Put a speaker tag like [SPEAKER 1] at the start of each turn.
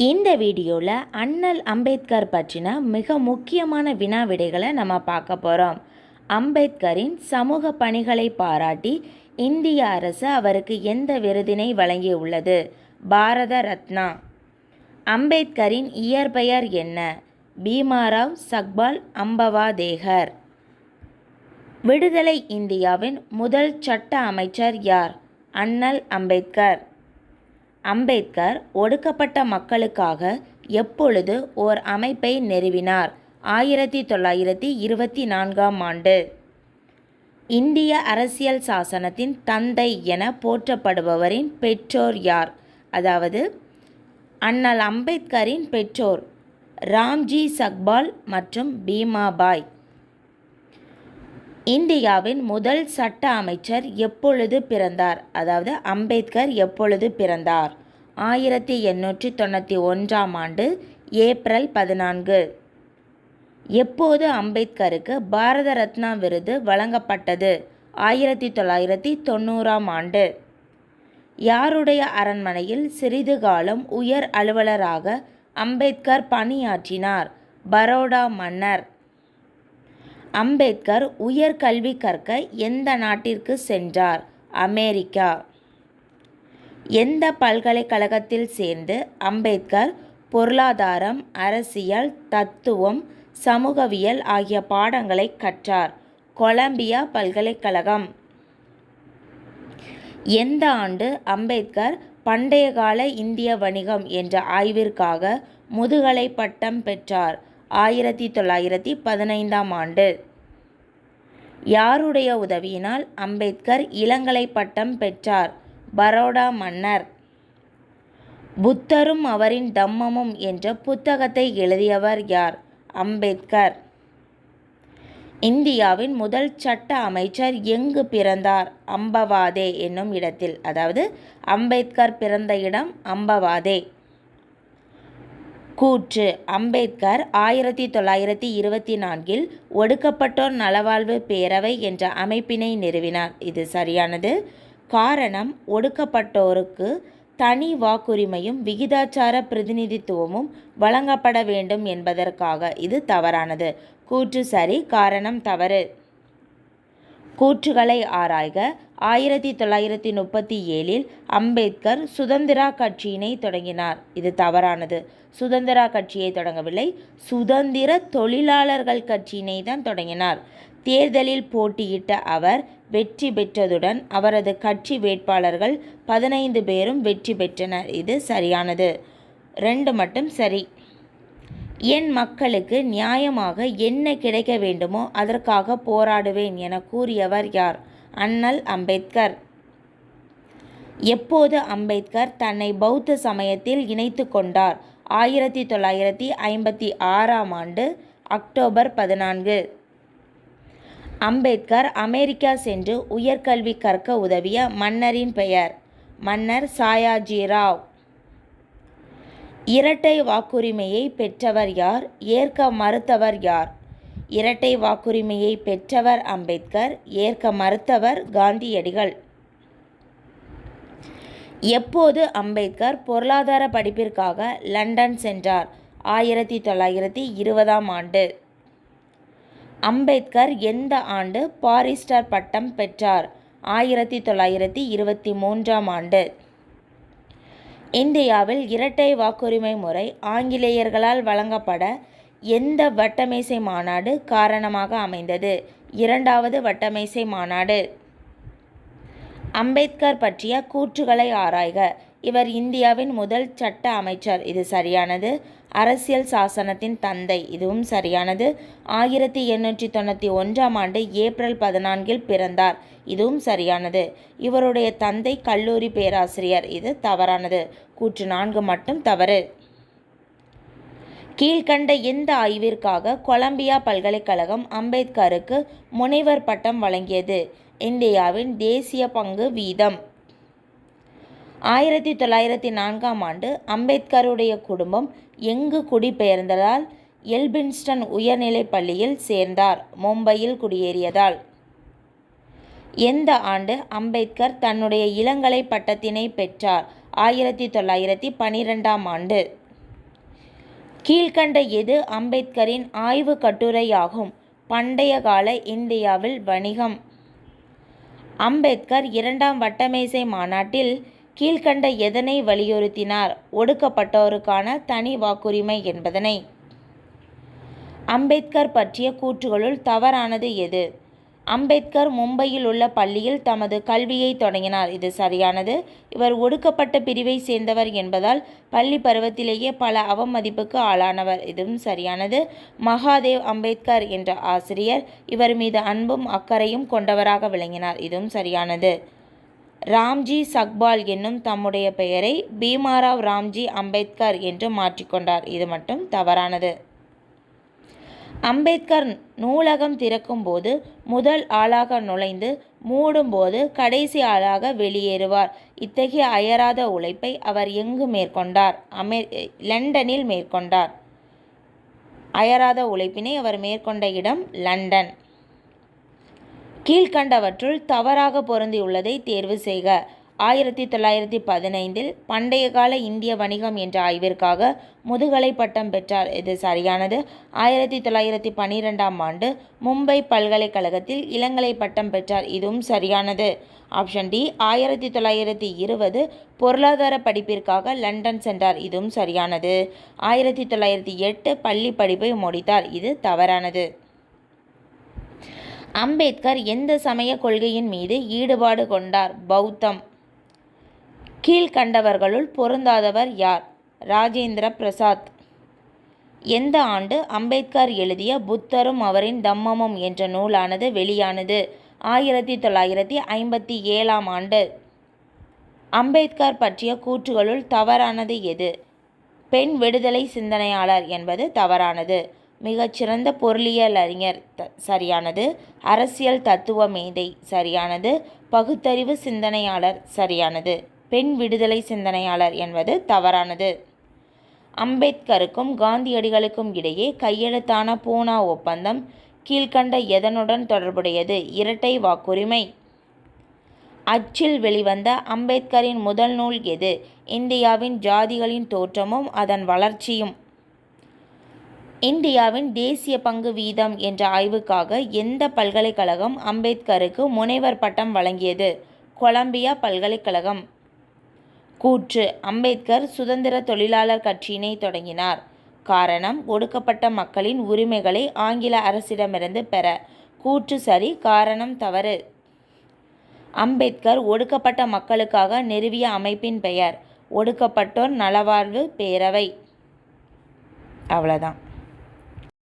[SPEAKER 1] இந்த வீடியோவில் அண்ணல் அம்பேத்கர் பற்றின மிக முக்கியமான வினா விடைகளை நம்ம பார்க்க போகிறோம். அம்பேத்கரின் சமூக பணிகளை பாராட்டி இந்திய அரசு அவருக்கு எந்த விருதினை வழங்கியுள்ளது? பாரத ரத்னா. அம்பேத்கரின் இயற்பெயர் என்ன? பீமாராவ் சக்பால் அம்பவாதேகர். விடுதலை இந்தியாவின் முதல் சட்ட அமைச்சர் யார்? அண்ணல் அம்பேத்கர். அம்பேத்கர் ஒடுக்கப்பட்ட மக்களுக்காக எப்பொழுது ஓர் அமைப்பை நிறுவினார்? 1924ஆம் ஆண்டு. இந்திய அரசியல் சாசனத்தின் தந்தை என போற்றப்படுபவரின் பெற்றோர் யார்? அதாவது அண்ணல் அம்பேத்கரின் பெற்றோர் ராம்ஜி சக்பால் மற்றும் பீமாபாய். இந்தியாவின் முதல் சட்ட அமைச்சர் எப்பொழுது பிறந்தார்? அதாவது அம்பேத்கர் எப்பொழுது பிறந்தார்? 1891ஆம் ஆண்டு ஏப்ரல் 14. எப்போது அம்பேத்கருக்கு பாரத ரத்னா விருது வழங்கப்பட்டது? 1990ஆம் ஆண்டு. யாருடைய அரண்மனையில் சிறிது காலம் உயர் அலுவலராக அம்பேத்கர் பணியாற்றினார்? பரோடா மன்னர். அம்பேத்கர் உயர்கல்வி கற்க எந்த நாட்டிற்கு சென்றார்? அமெரிக்கா. எந்த பல்கலைக்கழகத்தில் சேர்ந்து அம்பேத்கர் பொருளாதாரம், அரசியல், தத்துவம், சமூகவியல் ஆகிய பாடங்களை கற்றார்? கொலம்பியா பல்கலைக்கழகம். எந்த ஆண்டு அம்பேத்கர் பண்டைய கால இந்திய வணிகம் என்ற ஆய்விற்காக முதுகலை பட்டம் பெற்றார்? 1915ஆம் ஆண்டு. யாருடைய உதவியினால் அம்பேத்கர் இளங்கலை பட்டம் பெற்றார்? பரோடா மன்னர். புத்தரும் அவரின் தம்மமும் என்ற புத்தகத்தை எழுதியவர் யார்? அம்பேத்கர். இந்தியாவின் முதல் சட்ட அமைச்சர் எங்கு பிறந்தார்? அம்பவாதே என்னும் இடத்தில். அதாவது அம்பேத்கர் பிறந்த இடம் அம்பவாதே. கூற்று: அம்பேத்கர் 1924இல் ஒடுக்கப்பட்டோர் நலவாழ்வு பேரவை என்ற அமைப்பினை நிறுவினார். இது சரியானது. காரணம்: ஒடுக்கப்பட்டோருக்கு தனி வாக்குரிமையும் விகிதாச்சார பிரதிநிதித்துவமும் வழங்கப்பட வேண்டும் என்பதற்காக. இது தவறானது. கூற்று சரி, காரணம் தவறு. கூற்றுகளை ஆராய்க. 1937இல் அம்பேத்கர் சுதந்திரா கட்சியினை தொடங்கினார். இது தவறானது. சுதந்திரா கட்சியை தொடங்கவில்லை, சுதந்திர தொழிலாளர்கள் கட்சியினை தான் தொடங்கினார். தேர்தலில் போட்டியிட்ட அவர் வெற்றி பெற்றதுடன் அவரது கட்சி வேட்பாளர்கள் 15 பேரும் வெற்றி பெற்றனர். இது சரியானது. 2 மட்டும் சரி. என் மக்களுக்கு நியாயமாக என்ன கிடைக்க வேண்டுமோ அதற்காக போராடுவேன் என கூறியவர் யார்? அண்ணல் அம்பேத்கர். எப்போது அம்பேத்கர் தன்னை பௌத்த சமயத்தில் இணைத்து கொண்டார்? 1956ஆம் ஆண்டு அக்டோபர் 14. அம்பேத்கர் அமெரிக்கா சென்று உயர்கல்வி கற்க உதவிய மன்னரின் பெயர்? மன்னர் சாயாஜிராவ். இரட்டை வாக்குரிமையை பெற்றவர் யார்? ஏற்க மறுத்தவர் யார்? இரட்டை வாக்குரிமையை பெற்றவர் அம்பேத்கர், ஏற்க மறுத்தவர் காந்தியடிகள். எப்போது அம்பேத்கர் பொருளாதார படிப்பிற்காக லண்டன் சென்றார்? 1920ஆம் ஆண்டு. அம்பேத்கர் எந்த ஆண்டு பாரிஸ்டர் பட்டம் பெற்றார்? 1923ஆம் ஆண்டு. இந்தியாவில் இரட்டை வாக்குரிமை முறை ஆங்கிலேயர்களால் வழங்கப்பட எந்த வட்டமேசை மாநாடு காரணமாக அமைந்தது? 2வது வட்டமேசை மாநாடு. அம்பேத்கர் பற்றிய கூற்றுகளை ஆராய்க. இவர் இந்தியாவின் முதல் சட்ட அமைச்சர். இது சரியானது. அரசியல் சாசனத்தின் தந்தை. இதுவும் சரியானது. 1891ஆம் ஆண்டு ஏப்ரல் 14இல் பிறந்தார். இதுவும் சரியானது. இவருடைய தந்தை கல்லூரி பேராசிரியர். இது தவறானது. கூற்று 4 மட்டும் தவறு. கீழ்கண்ட எந்த ஆய்விற்காக கொலம்பியா பல்கலைக்கழகம் அம்பேத்கருக்கு முனைவர் பட்டம் வழங்கியது? இந்தியாவின் தேசிய பங்கு வீதம். 1904ஆம் ஆண்டு அம்பேத்கருடைய குடும்பம் எங்கு குடிபெயர்ந்ததால் எல்பின்ஸ்டன் உயர்நிலைப் பள்ளியில் சேர்ந்தார்? மும்பையில் குடியேறியதால். எந்த ஆண்டு அம்பேத்கர் தன்னுடைய இளங்கலை பட்டத்தினை பெற்றார்? 1912ஆம் ஆண்டு. கீழ்க்கண்ட எது அம்பேத்கரின் ஆய்வு கட்டுரையாகும்? பண்டைய கால இந்தியாவில் வணிகம். அம்பேத்கர் 2ஆம் வட்டமேசை மாநாட்டில் கீழ்க்கண்ட எதனை வலியுறுத்தினார்? ஒடுக்கப்பட்டோருக்கான தனி வாக்குரிமை என்பதனை. அம்பேத்கர் பற்றிய கூற்றுகளுள் தவறானது எது? அம்பேத்கர் மும்பையில் உள்ள பள்ளியில் தமது கல்வியை தொடங்கினார். இது சரியானது. இவர் ஒடுக்கப்பட்ட பிரிவை சேர்ந்தவர் என்பதால் பள்ளி பருவத்திலேயே பல அவமதிப்புக்கு ஆளானவர். இதுவும் சரியானது. மகாதேவ் அம்பேத்கர் என்ற ஆசிரியர் இவர் மீது அன்பும் அக்கறையும் கொண்டவராக விளங்கினார். இதுவும் சரியானது. ராம்ஜி சக்பால் என்னும் தம்முடைய பெயரை பீமாராவ் ராம்ஜி அம்பேத்கர் என்று மாற்றிக்கொண்டார். இது மட்டும் தவறானது. அம்பேத்கர் நூலகம் திறக்கும் போது முதல் ஆளாக நுழைந்து மூடும்போது கடைசி ஆளாக வெளியேறுவார். இத்தகைய அயராத உழைப்பை அவர் எங்கு மேற்கொண்டார்? லண்டனில் மேற்கொண்டார். அயராத உழைப்பினை அவர் மேற்கொண்ட இடம் லண்டன். கீழ்க்கண்டவற்றுள் தவறாக பொருந்தியுள்ளதை தேர்வு செய்க. 1915 பண்டைய கால இந்திய வணிகம் என்ற ஆய்விற்காக முதுகலை பட்டம் பெற்றார். இது சரியானது. 1912ஆம் ஆண்டு மும்பை பல்கலைக்கழகத்தில் இளங்கலை பட்டம் பெற்றார். இதுவும் சரியானது. Option D. 1920 பொருளாதார படிப்பிற்காக லண்டன் சென்றார். இதுவும் சரியானது. 1908 பள்ளி படிப்பை முடித்தார். இது தவறானது. அம்பேத்கர் எந்த சமய கொள்கையின் மீது ஈடுபாடு கொண்டார்? பௌத்தம். கீழ்க்கண்டவர்களுள் பொருந்தாதவர் யார்? ராஜேந்திர பிரசாத். எந்த ஆண்டு அம்பேத்கர் எழுதிய புத்தரும் அவரின் தம்மமும் என்ற நூலானது வெளியானது? 1957ஆம் ஆண்டு. அம்பேத்கர் பற்றிய கூற்றுகளுள் தவறானது எது? பெண் விடுதலை சிந்தனையாளர் என்பது தவறானது. மிகச்சிறந்த பொருளியல் அறிஞர் சரியானது. அரசியல் தத்துவ மேதை சரியானது. பகுத்தறிவு சிந்தனையாளர் சரியானது. பெண் விடுதலை சிந்தனையாளர் என்பது தவறானது. அம்பேத்கருக்கும் காந்தியடிகளுக்கும் இடையே கையெழுத்தான பூனா ஒப்பந்தம் கீழ்க்கண்ட எதனுடன் தொடர்புடையது? இரட்டை வாக்குரிமை. அச்சில் வெளிவந்த அம்பேத்கரின் முதல் நூல் எது? இந்தியாவின் ஜாதிகளின் தோற்றமும் அதன் வளர்ச்சியும். இந்தியாவின் தேசிய பங்கு வீதம் என்ற ஆய்வுக்காக எந்த பல்கலைக்கழகம் அம்பேத்கருக்கு முனைவர் பட்டம் வழங்கியது? கொலம்பியா பல்கலைக்கழகம். கூற்று: அம்பேத்கர் சுதந்திர தொழிலாளர் கட்சியினை தொடங்கினார். காரணம்: ஒடுக்கப்பட்ட மக்களின் உரிமைகளை ஆங்கில அரசிடமிருந்து பெற. கூற்று சரி, காரணம் தவறு. அம்பேத்கர் ஒடுக்கப்பட்ட மக்களுக்காக நிறுவிய அமைப்பின் பெயர் ஒடுக்கப்பட்டோர் நலவாழ்வு பேரவை. அவ்வளவுதான்.